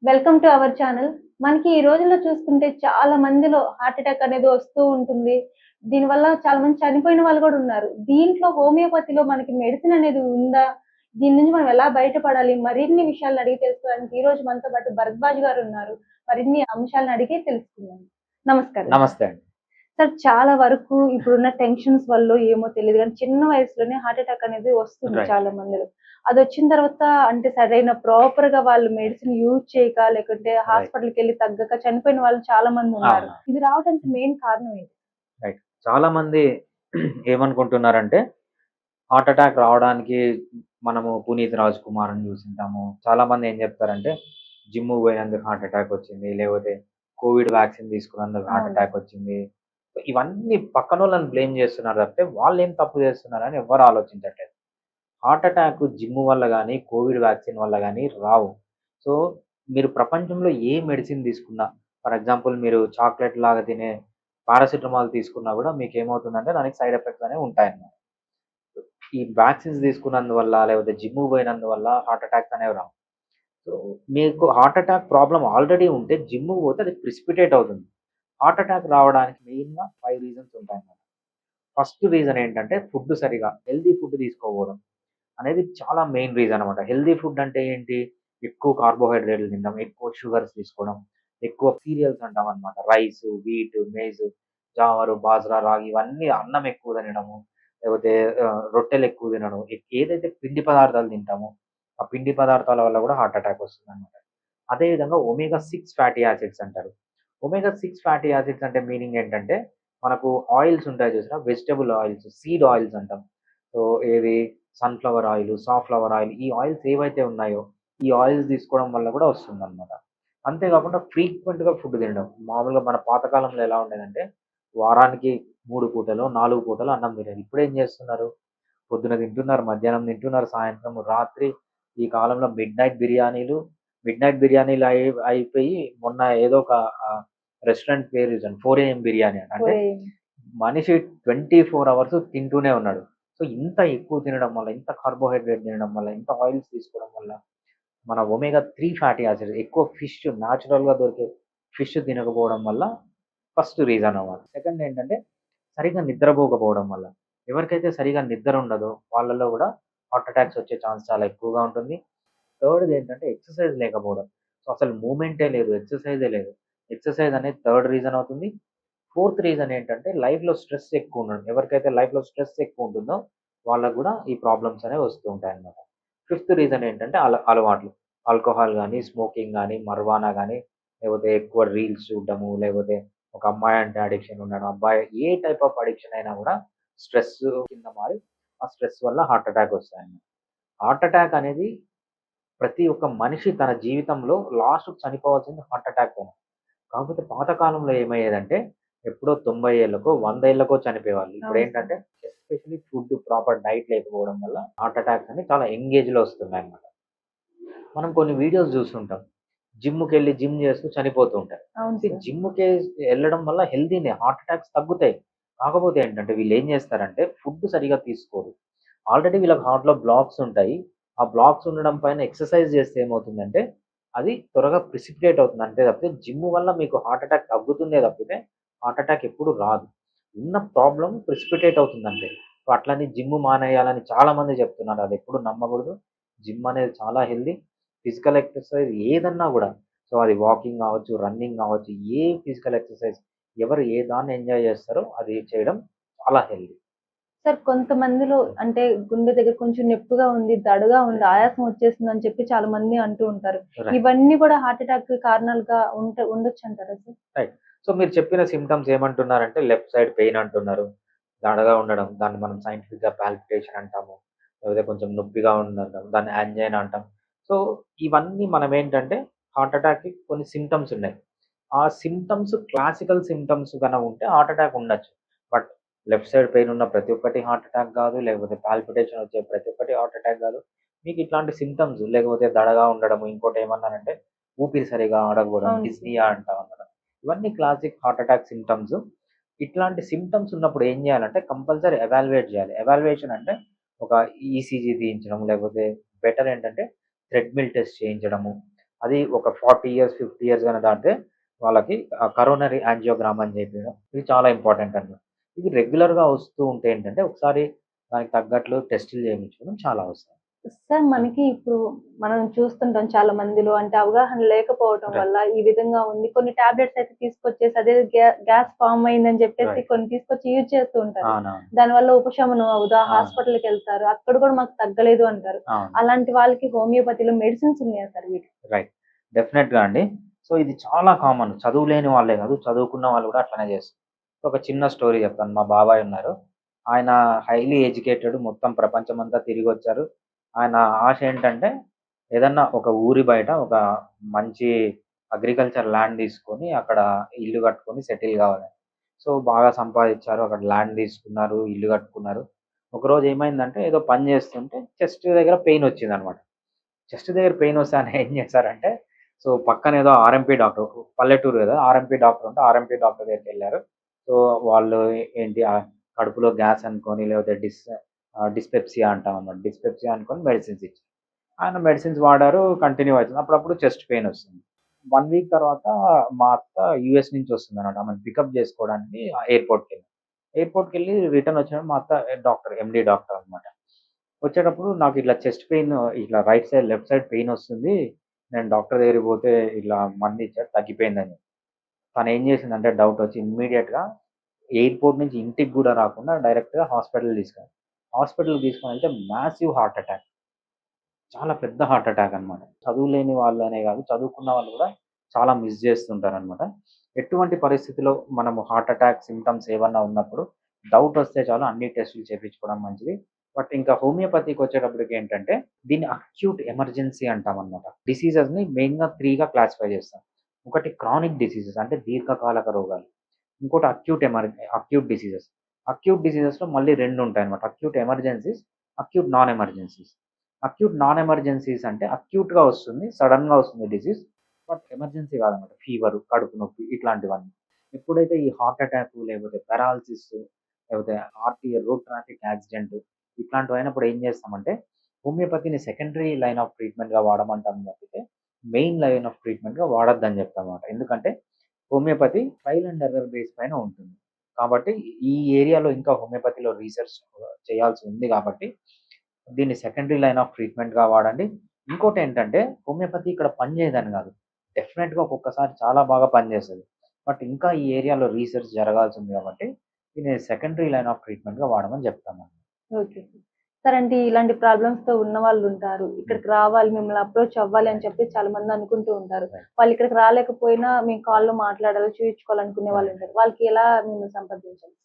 Welcome to our channel. మనకి ఈ రోజుల్లో చూసుకుంటే చాలా మందిలో హార్ట్ అటాక్ అనేది వస్తూ ఉంటుంది. దీనివల్ల చాలా మంది చనిపోయిన వాళ్ళు కూడా ఉన్నారు. దీంట్లో హోమియోపతిలో మనకి మెడిసిన్ అనేది ఉందా? దీని నుంచి మనం ఎలా బయటపడాలి? మరిన్ని విషయాలను అడిగి తెలుసుకోవడానికి ఈ రోజు మనతో పాటు భరద్వాజ్ గారు ఉన్నారు. మరిన్ని అంశాలను అడిగి తెలుసుకుందాం. నమస్కారం. నమస్తే అండి. సార్, చాలా వరకు ఇప్పుడున్న టెన్షన్స్ వల్లో ఏమో తెలీదు గానీ, చిన్న వయసులోనే హార్ట్ అటాక్ అనేది వస్తుంది రైట్. చాలా మందిలో. అదొచ్చిన తర్వాత అంటే సరైన ప్రాపర్‌గా వాళ్ళు మెడిసిన్ యూజ్ చేయక, లేకుంటే హాస్పిటల్‌కెళ్లి తగ్గక చనిపోయిన వాళ్ళు చాలా మంది ఉన్నారు. అవును. ఇది రావడానికి మెయిన్ కారణం ఏంటి? రైట్. చాలా మంది ఏమనుకుంటున్నారంటే హార్ట్ అటాక్ రావడానికి మనము 'పునీత్ రాజ్ కుమార్‌ని' చూసుంటాము. చాలా మంది ఏం చెప్తారంటే జిమ్‌కి పోయినందుకు హార్ట్ అటాక్ వచ్చింది. లేకపోతే కోవిడ్ వ్యాక్సిన్ తీసుకున్నందుకు హార్ట్ అవును. అటాక్ వచ్చింది. సో, ఇవన్నీ పక్కనోళ్ళని బ్లేమ్ చేస్తున్నారు తప్పితే వాళ్ళేం తప్పు చేస్తున్నారని ఎవ్వరు ఆలోచించట్లేదు. హార్ట్ అటాక్ జిమ్ వల్ల గానీ, కోవిడ్ వ్యాక్సిన్ వల్ల గానీ రావు. సో, మీరు ప్రపంచంలో ఏ మెడిసిన్ తీసుకున్నా, ఫర్ ఎగ్జాంపుల్ మీరు చాక్లెట్ లాగా తినే పారాసిటమాల్ తీసుకున్నా గూడా మీకేమవుతుందంటే దానికి సైడ్ ఎఫెక్ట్స్ అనేవి ఉంటాయన్నమాట. ఈ వ్యాక్సిన్స్ తీసుకున్నందువల్ల, లేకపోతే జిమ్‌కి పోయినందువల్ల హార్ట్ అటాక్స్ అనేవి రావు. సో, మీకు హార్ట్ అటాక్ ప్రాబ్లమ్ ఆల్రెడీ ఉంటే జిమ్‌కి పోతే అది ప్రిసిపిటేట్ అవుతుంది. హార్ట్ అటాక్ రావడానికి మెయిన్‌గా 5 రీజన్స్ ఉంటాయన్నమాట. ఫస్ట్ రీజన్ ఏంటంటే ఫుడ్ సరిగా హెల్తీ ఫుడ్ తీసుకోకపోవడం అనేది చాలా మెయిన్ రీజన్ అనమాట. హెల్తీ ఫుడ్ అంటే ఏంటి? ఎక్కువ కార్బోహైడ్రేట్‌లు తినడం, ఎక్కువ షుగర్స్ తీసుకోవడం, ఎక్కువ సీరియల్స్ అంటామనమాట. Rice, wheat, maize, jowar, bajra, రాగి ఇవన్నీ అన్నం ఎక్కువ తినడము, లేకపోతే రొట్టెలు ఎక్కువ తినడం. ఏదైతే పిండి పదార్థాలు తింటామో, ఆ పిండి పదార్థాల వల్ల కూడా హార్ట్ అటాక్ వస్తుందనమాట. అదే విధంగా ఒమేగా 6 ఫ్యాటీ యాసిడ్స్ అంటారు. ఒమేగా 6 ఫ్యాటీ యాసిడ్స్ అంటే మీనింగ్ ఏంటంటే, మనకు ఆయిల్స్ ఉంటాయి చూసారా? వెజిటబుల్ ఆయిల్స్, సీడ్ ఆయిల్స్ అంటాం. సో, ఏవి సన్‌ఫ్లవర్ ఆయిలు, సాఫ్లవర్ ఆయిల్ ఈ ఆయిల్స్ ఏవైతే ఉన్నాయో, ఈ ఆయిల్స్ తీసుకోవడం వల్ల కూడా వస్తుందనమాట. అంతే కాకుండా ఫ్రీక్వెంట్‌గా ఫుడ్ తినడం. మామూలుగా మన పాతకాలంలో ఎలా ఉండేదంటే, వారానికి 3 పూటలో, 4 పూటలో అన్నం తినేది. ఇప్పుడేం చేస్తున్నారు? పొద్దున తింటున్నారు, మధ్యాహ్నం తింటున్నారు, సాయంత్రం, రాత్రి ఈ కాలంలో మిడ్‌నైట్ బిర్యానీలు అయిపోయి మొన్న ఏదో ఒక రెస్టారెంట్ పేరు చూసాను. 4 AM బిర్యానీ అని. అంటే పోయి మనిషి 24 అవర్స్ తింటూనే ఉన్నాడు. సో, ఇంత ఎక్కువ తినడం వల్ల, ఇంత కార్బోహైడ్రేట్ తినడం వల్ల, ఇంత ఆయిల్స్ తీసుకోవడం వల్ల మన ఒమేగా 3 ఫ్యాటీ యాసిడ్స్ ఎక్కువ ఫిష్ న్యాచురల్‌గా దొరికే ఫిష్ తినకపోవడం వల్ల ఫస్ట్ రీజన్ అన్నమాట. సెకండ్ ఏంటంటే సరిగ్గా నిద్రపోకపోవడం వల్ల. ఎవరికైతే సరిగ్గా నిద్ర ఉండదో వాళ్ళలో కూడా హార్ట్ అటాక్స్ వచ్చే ఛాన్స్ చాలా ఎక్కువగా ఉంటుంది. థర్డ్‌ది ఏంటంటే ఎక్సర్‌సైజ్ లేకపోవడం. సో, అసలు మూవ్‌మెంటే లేదు. ఎక్సర్‌సైజే లేదు. ఎక్సర్‌సైజ్ అనేది థర్డ్ రీజన్ అవుతుంది. ఫోర్త్ రీజన్ ఏంటంటే లైఫ్‌లో స్ట్రెస్ ఎక్కువ ఉండడం. ఎవరికైతే లైఫ్‌లో స్ట్రెస్ ఎక్కువ ఉంటుందో వాళ్ళకి గూడా ఈ ప్రాబ్లమ్స్ అనేవి వస్తూ ఉంటాయన్నమాట. ఫిఫ్త్ రీజన్ ఏంటంటే అలవాట్లు. ఆల్కహాల్ గానీ, స్మోకింగ్ గానీ, మర్వానా గానీ, లేకపోతే ఎక్కువ రీల్స్ చూడడము, లేకపోతే ఒక అమ్మాయి అంటే అడిక్షన్ ఉండడం. అబ్బాయి ఏ టైప్ ఆఫ్ అడిక్షన్ అయినా గూడా స్ట్రెస్ కింద మారి ఆ స్ట్రెస్ వల్ల హార్ట్ అటాక్ వస్తాయన్నమాట. హార్ట్ అటాక్ అనేది ప్రతి ఒక్క మనిషి తన జీవితంలో లాస్ట్‌కి చనిపోవాల్సింది హార్ట్ అటాక్‌తోనే. కాకపోతే పాత కాలంలో ఏమయ్యేదంటే, ఎప్పుడో 90 ఏళ్ళకో, 100 ఏళ్ళకో చనిపోయేవాళ్ళు. అవును సార్. ఇప్పుడేంటంటే, ఎస్పెషల్లీ ఫుడ్ ప్రాపర్ డైట్ లేకపోవడం వల్ల హార్ట్ అటాక్స్ అనేవి చాలా యంగ్ ఏజ్‌లో వస్తున్నాయన్నమాట. మనం కొన్ని వీడియోస్ చూస్తుంటాం. జిమ్‌కెళ్ళి జిమ్ చేస్తూ చనిపోతూ ఉంటారు. అవును see సార్. జిమ్‌కి ఎళ్ళడం వల్ల హెల్తీనే. హార్ట్ అటాక్స్ తగ్గుతాయి. కాకపోతే ఏంటంటే, వీళ్ళేం చేస్తారంటే, ఫుడ్ సరిగ్గా తీసుకోరు. ఆల్రెడీ వీళ్ళకి హార్ట్‌లో బ్లాక్స్ ఉంటాయి. ఆ బ్లాక్స్ ఉండడం పైన ఎక్సర్‌సైజ్ చేస్తే ఏమవుతుందంటే, అది త్వరగా ప్రిసిపిటేట్ అవుతుంది. అంతే తప్పితే జిమ్ వల్ల మీకు హార్ట్ అటాక్ తగ్గుతుందే తప్పితే, హార్ట్ అటాక్ ఎప్పుడు రాదు. ఉన్న ప్రాబ్లమ్ ప్రిసిపిటేట్ అవుతుందంతే. సో, అట్లని జిమ్ మానేయాలని చాలామంది చెప్తున్నారు. అదెప్పుడు నమ్మకూడదు. జిమ్ అనేది చాలా హెల్తీ. ఫిజికల్ ఎక్సర్‌సైజ్ ఏదన్నా గూడా, సో, అది వాకింగ్ గావచ్చు, రన్నింగ్ గావచ్చు, ఏ ఫిజికల్ ఎక్సర్‌సైజ్ ఎవరు ఏ దాన్ని ఎంజాయ్ చేస్తారో అది చేయడం చాలా హెల్తీ. సార్, కొంతమందిలో అంటే గుండె దగ్గర కొంచెం నొప్పిగా ఉంది, దడగా ఉంది, ఆయాసం వచ్చేసిందని చెప్పి చాలా మంది అంటూ ఉంటారు. రైట్. ఇవన్నీ కూడా హార్ట్ అటాక్ కారణాలుగా ఉండొచ్చంటారా సార్? రైట్. సో, మీరు చెప్పిన సింప్టమ్స్ ఏమంటున్నారంటే లెఫ్ట్ సైడ్ పెయిన్ అంటున్నారు. దడగా ఉండడం, దాన్ని మనం సైంటిఫిక్‌గా పాల్పిటేషన్ అంటాము. లేకపోతే కొంచెం నొప్పిగా ఉందంటాం. దాన్ని యాంజైనా అంటాం. సో, ఇవన్నీ మనమేంటంటే హార్ట్ అటాక్‌కి కొన్ని సింప్టమ్స్ ఉన్నాయి. ఆ సింప్టమ్స్ క్లాసికల్ సింప్టమ్స్ ఉంటే హార్ట్ అటాక్ ఉండొచ్చు. బట్ లెఫ్ట్ సైడ్ పెయిన్ ఉన్న ప్రతి ఒక్కటి హార్ట్ అటాక్ గాదు. లేకపోతే పాల్పిటేషన్ వచ్చే ప్రతి ఒక్కటి హార్ట్ అటాక్ గాదు. మీకు ఇట్లాంటి సింప్టమ్స్ లేకపోతే దడగా ఉండడము, ఇంకోటేమన్నారంటే ఊపిరి సరిగ్గా ఆడకపోవడం, అవును సార్. డిస్నియా అంటామనమాట. ఇవన్నీ క్లాసిక్ హార్ట్ అటాక్ సింప్టమ్స్. ఇట్లాంటి సింప్టమ్స్ ఉన్నప్పుడు ఏం జేయాలంటే కంపల్సరీ ఎవాల్యుయేట్ జేయాలి. ఎవాల్యుయేషన్ అంటే ఒక ఈసీజీ తీయించడం, లేకపోతే బెటర్ ఏంటంటే థ్రెడ్‌మిల్ టెస్ట్ చేయించడము. అది ఒక 40 ఇయర్స్ 50 ఇయర్స్ కానీ దాటితే వాళ్ళకి కరోనరీ యాంజియోగ్రామ్ అని చెప్పడం ఇది చాలా ఇంపార్టెంట్ అండి. ఇది రెగ్యులర్గా వస్తూ ఉంటే ఏంటంటే ఒకసారి దానికి తగ్గట్లు టెస్టులు చేయించుకోవడం చాలా అవసరం. సార్ మనకి ఇప్పుడు మనం చూస్తుంటాం చాలా మందిలో అంటే అవగాహన లేకపోవటం Right. వల్ల ఈ విధంగా ఉంది. కొన్ని టాబ్లెట్స్ అయితే తీసుకొచ్చేసి అదే గ్యాస్ ఫార్మ్ అయిందని చెప్పేసి Right. కొన్ని తీసుకొచ్చి యూజ్ చేస్తూ ఉంటారు. అవునవును. దానివల్ల ఉపశమనం అవుదా, అవును. హాస్పిటల్కి వెళ్తారు, అక్కడ కూడా మాకు తగ్గలేదు అంటారు. అవును. అలాంటి వాళ్ళకి హోమియోపతిలో మెడిసిన్స్ ఉన్నాయా సార్ వీటికి? రైట్. డెఫినెట్‌గా అండి. సో, ఇది చాలా కామన్. చదువు లేని వాళ్ళే కాదు, చదువుకున్న వాళ్ళు కూడా అట్లనే చేస్తారు. ఒక చిన్న స్టోరీ చెప్తాను. మా బాబాయ్ ఉన్నారు. ఆయన హైలీ ఎడ్యుకేటెడ్. మొత్తం ప్రపంచమంతా తిరిగొచ్చారు. ఆయన ఆశ ఏంటంటే, ఏదన్నా ఒక ఊరి బయట ఒక మంచి అగ్రికల్చర్ ల్యాండ్ తీసుకొని, అక్కడ ఇల్లు కట్టుకొని సెటిల్ కావాలని. సో, బాగా సంపాదిచ్చారు. అక్కడ ల్యాండ్ తీసుకున్నారు, ఇల్లు కట్టుకున్నారు. ఒకరోజు ఏమైందంటే, ఏదో పని చేస్తుంటే చెస్ట్ దగ్గర పెయిన్ వచ్చిందనమాట. చెస్ట్ దగ్గర పెయిన్ వస్తే ఆయన ఏం చేశారంటే, సో పక్కన ఏదో ఆర్ఎంపీ డాక్టర్ పల్లెటూరు కదా! ఆర్ఎంపీ డాక్టర్ ఉంటే ఆర్ఎంపీ డాక్టర్ దగ్గరికెళ్లారు. సో వాళ్ళు ఏంటి కడుపులో గ్యాస్ అనుకోని లేకపోతే డిస్పెప్సియా అంటామన్నమాట. డిస్పెప్సియా అనుకోని మెడిసిన్స్ ఇచ్చారు. ఆయన మెడిసిన్స్ వాడారు. కంటిన్యూ అవుతుంది. అప్పుడప్పుడు చెస్ట్ పెయిన్ వస్తుంది. 1 వీక్ తర్వాత మా అత్త యూఎస్ నుంచి వస్తుందన్నమాట. ఆమెను పికప్ చేసుకోవడానికి ఎయిర్‌పోర్ట్‌కెళ్ళింది. ఎయిర్‌పోర్ట్‌కెళ్ళి రిటర్న్ వచ్చినప్పుడు మా అత్త డాక్టర్ ఎండీ డాక్టర్ అన్నమాట. వచ్చేటప్పుడు నాకు ఇట్లా చెస్ట్ పెయిన్ ఇట్లా right side, left side pain వస్తుంది. నేను డాక్టర్ దగ్గరికి పోతే ఇట్లా మందిచ్చారు తగ్గిపోయిందని. తనేం చేసిందంటే డౌట్ వచ్చి ఇమ్మీడియేట్‌గా ఎయిర్‌పోర్ట్ నుంచి ఇంటికి గూడా రాకుండా డైరెక్ట్‌గా హాస్పిటల్‌కి తీసుకెళ్ళారు. హాస్పిటల్‌కి తీసుకొనెళ్తే మాసివ్ హార్ట్ అటాక్. చాలా పెద్ద హార్ట్ అటాక్ అన్నమాట. చదువు లేని వాళ్ళనే గాదు, చదువుకున్న వాళ్ళు గూడా చాలా మిస్ జేస్తుంటారనమాట. ఎటువంటి పరిస్థితిలో మనము హార్ట్ అటాక్ సింప్టమ్స్ ఏవన్నా ఉన్నప్పుడు డౌట్ వస్తే చాలు అన్ని టెస్టులు చేపించుకోవడం మంచిది. బట్ ఇంకా హోమియోపతికి వచ్చేటప్పటికి ఏంటంటే దీన్ని అక్యూట్ ఎమర్జెన్సీ అంటామనమాట. డిసీజెస్‌ని మెయిన్‌గా 3గా క్లాసిఫై చేస్తాం. ఒకటి క్రానిక్ డిసీజెస్ అంటే దీర్ఘకాలిక రోగాలు. ఇంకోటి అక్యూట్ డిసీజెస్. అక్యూట్ డిసీజెస్‌లో మళ్ళీ 2 ఉంటాయన్నమాట. Acute emergencies, acute non emergencies. Acute non emergencies అంటే అక్యూట్‌గా వస్తుంది. సడెన్‌గా వస్తుంది డిసీజ్. బట్ ఎమర్జెన్సీ కాదన్నమాట. ఫీవరు, కడుపు నొప్పి ఇట్లాంటివన్నీ. ఎప్పుడైతే ఈ హార్ట్ అటాక్ లేకపోతే పారాలిసిస్ లేకపోతే రోడ్ ట్రాఫిక్ యాక్సిడెంట్ ఇట్లాంటివయినప్పుడు ఏం చేస్తామంటే హోమియోపతిని సెకండరీ లైన్ ఆఫ్ ట్రీట్మెంట్‌గా వాడమంటాం తప్పితే మెయిన్ లైన్ ఆఫ్ ట్రీట్మెంట్‌గా వాడొద్దని చెప్తామన్నమాట. ఎందుకంటే homeopathy trial and error base పైన ఉంటుంది. కాబట్టి ఈ ఏరియాలో ఇంకా హోమియోపతిలో రీసెర్చ్ చేయాల్సి ఉంది కాబట్టి దీన్ని సెకండరీ లైన్ ఆఫ్ ట్రీట్మెంట్‌గా వాడండి. ఇంకోటేంటంటే హోమియోపతి ఇక్కడ పని చేయదని కాదు. డెఫినెట్‌గా ఒక్కొక్కసారి చాలా బాగా పనిచేస్తది. బట్ ఇంకా ఈ ఏరియాలో రీసెర్చ్ జరగాల్సి ఉంది కాబట్టి దీన్ని సెకండరీ లైన్ ఆఫ్ ట్రీట్మెంట్‌గా వాడమని చెప్తామండి. ఓకే. సార్ అంటే ఇలాంటి ప్రాబ్లమ్స్‌తో ఉన్నవాళ్ళు ఉంటారు. ఇక్కడికి రావాలి, మిమ్మల్ని అప్రోచ్ అవ్వాలి అని చెప్పి చాలా మంది అనుకుంటూ ఉంటారు. వాళ్ళు ఇక్కడికి రాలేకపోయినా మీ కాల్‌లో మాట్లాడాలి, చూయించుకోవాలనుకునే వాళ్ళు ఉంటారు. వాళ్ళకి ఎలా మిమ్మల్ని సంప్రదించాలి?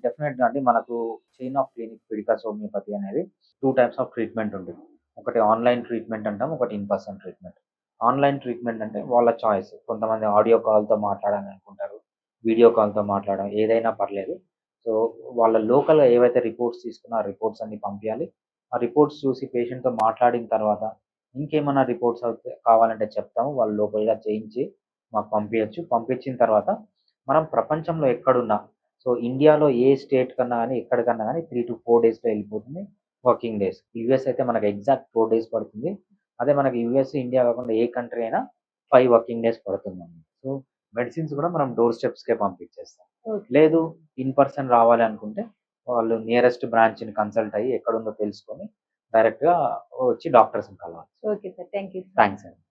డెఫినెట్‌గా అండి. మనకు chain of clinic Fidicus homeopathy అనేది 2 టైప్స్ ఆఫ్ ట్రీట్మెంట్ ఉంటుంది. ఒకటి ఆన్‌లైన్ ట్రీట్మెంట్ అంటాం. ఒకటి in person treatment. Online treatment అంటే వాళ్ళ చాయిస్. కొంతమంది ఆడియో కాల్‌తో మాట్లాడాలనుకుంటారు. వీడియో కాల్‌తో మాట్లాడడం ఏదైనా పర్లేదు. సో, వాళ్ళ లోకల్‌గా ఏవైతే రిపోర్ట్స్ తీసుకున్నారో ఆ రిపోర్ట్స్ అన్నీ పంపియాలి. ఆ రిపోర్ట్స్ చూసి పేషెంట్‌తో మాట్లాడిన తర్వాత ఇంకేమన్నా రిపోర్ట్స్ అవుతే కావాలంటే చెప్తాము. వాళ్ళు లోకల్‌గా చేయించి మాకు పంపియచ్చు. పంపించిన తర్వాత మనం ప్రపంచంలో ఎక్కడున్నా సో, ఇండియాలో ఏ స్టేట్ కన్నా గాని, ఎక్కడికన్నా గాని 3-4 డేస్‌లో ఎళ్ళిపోతుంది. Working days. యూఎస్ అయితే మనకు ఎగ్జాక్ట్ 4 డేస్ పడుతుంది. అదే మనకి యూఎస్, ఇండియా కాకుండా ఏ కంట్రీ అయినా 5 వర్కింగ్ డేస్ పడుతుందండి. సో, మెడిసిన్స్ కూడా మనం డోర్ స్టెప్స్‌కే పంపించేస్తాం. ఓకే. లేదు ఇన్ పర్సన్ రావాలి అనుకుంటే వాళ్ళు నియరెస్ట్ బ్రాంచ్‌ని కన్సల్ట్ అయ్యి ఎక్కడుందో తెలుసుకొని డైరెక్ట్‌గా వచ్చి డాక్టర్స్‌ని కలవాలి. Okay sir. Thank you. Thanks అండి.